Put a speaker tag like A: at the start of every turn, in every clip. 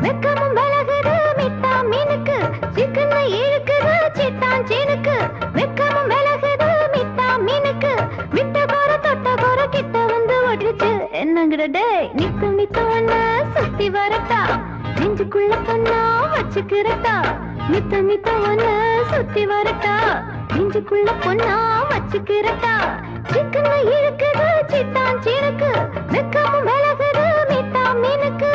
A: வெக்கமும் விலகுது மிட்டா மீனுக்கு சிக்கன இழுக்குது சிட்டான் சீனுக்கு வெக்கமும் விலகுது மிட்டா மீனுக்கு விட்ட கோர தொட்ட கோர கிட்ட வந்து ஒட்டிச்சு என்னங்கட டேய் நித்தம் நித்தம் ஒன்ன சுத்தி வரட்டா நெஞ்சுக்குள்ள பொண்ணா வச்சுக்கிறட்டா நித்தம் நித்தம் ஒன்ன சுத்தி வரட்டா நெஞ்சுக்குள்ள பொண்ணா வச்சுக்கிறட்டா சிக்கன இழுக்குது சிட்டான் சீனுக்கு வெக்கமும் விலகுது மிட்டா மீனுக்கு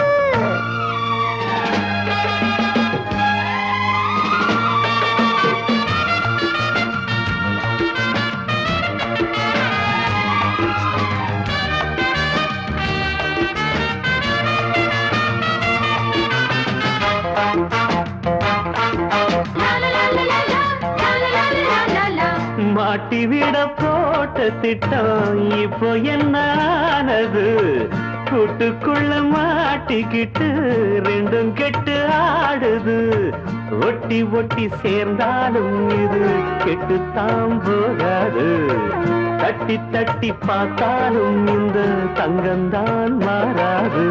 B: மாட்டி விட போட்ட திட்டம் இப்போ என்னானது கூட்டுக்குள்ள மாட்டிக்கிட்டு ரெண்டும் கெட்டு ஆடுது ஒட்டி ஒட்டி சேர்ந்தாலும் இது கெட்டுத்தான் போகாது தட்டி தட்டி பார்த்தாலும் இந்த தங்கம்தான் மாறாது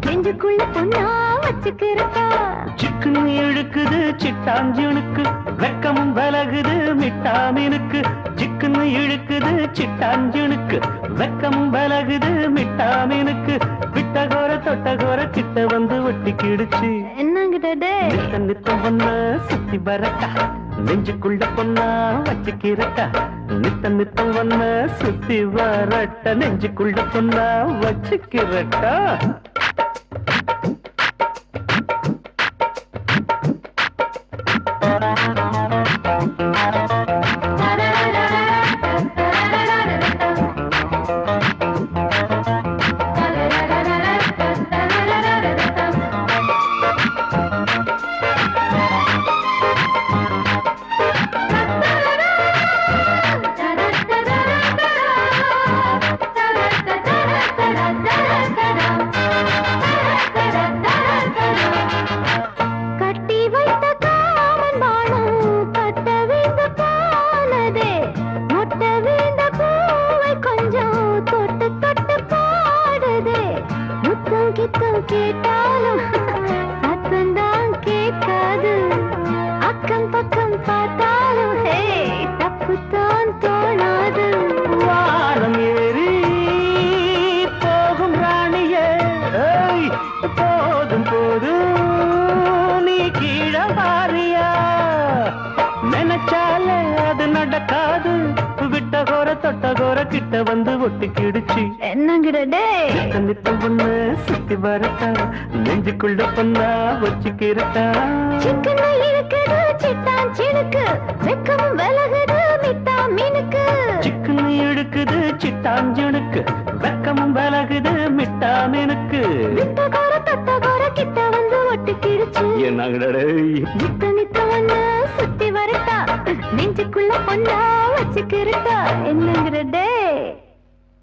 B: நெஞ்சுக்குள்ள பொண்ணா வச்சுக்கிறட்டா சிக்கன் இழுக்குது சிட்டாஞ்சனுக்கு வெக்கமும் விலகுது மிட்டா மீனுக்கு சிக்கன் இழுக்குது சிட்டாஞ்சனுக்கு வெக்கமும் விலகுது மிட்டா மீனுக்கு விட்ட கோர தொட்ட கோர கிட்ட வந்து ஒட்டிக்கிடுச்சு
A: என்னங்கிட்ட
B: நித்தம் நித்தம் பொண்ண சுத்தி வரட்டா நெஞ்சுக்குள்ள பொண்ணா வச்சுக்கிறட்டா நித்தம் நித்தம் பொண்ண சுத்தி வரட்ட நெஞ்சுக்குள்ள பொண்ணா வச்சுக்கிறட்டா
A: கேட்டாலும் சத்தந்தான் கேட்காது அக்கம் பக்கம் பார்த்தாலும் தப்புத்தான் தோணாது
B: வானம் ஏறி போகும் ராணியே போதும் போதும் நீ கீழே வாரியா நினைச்சாலே அது நடக்காது விட்ட கோர தொட்ட கோர கிட்ட வந்து ஒட்டிக்கிடுச்சு
A: என்னங்கிட
B: நித்தம் பொண்ணு சுத்தி வரட்டா நெஞ்சுக்குள்ள பொண்ணா வச்சுக்கிறட்டா
A: சிக்கன இழுக்குது சிட்டான் சீனுக்கு வெக்கமும் விலகுது மிட்டா மீனுக்கு
B: சிக்கன் இழுக்குது சிட்டாஞ்சனுக்கு வெக்கமும் விலகுது மிட்டா மீனுக்கு
A: விட்ட கோர தொட்ட கோர கிட்ட வந்து ஒட்டிக்கிடுச்சு
B: என்னங்கடே
A: நித்த நித்த ஒண்ணு சுத்தி வரட்டா நெஞ்சுக்குள்ள பொண்ணா வச்சுக்கிறட்டா என்ன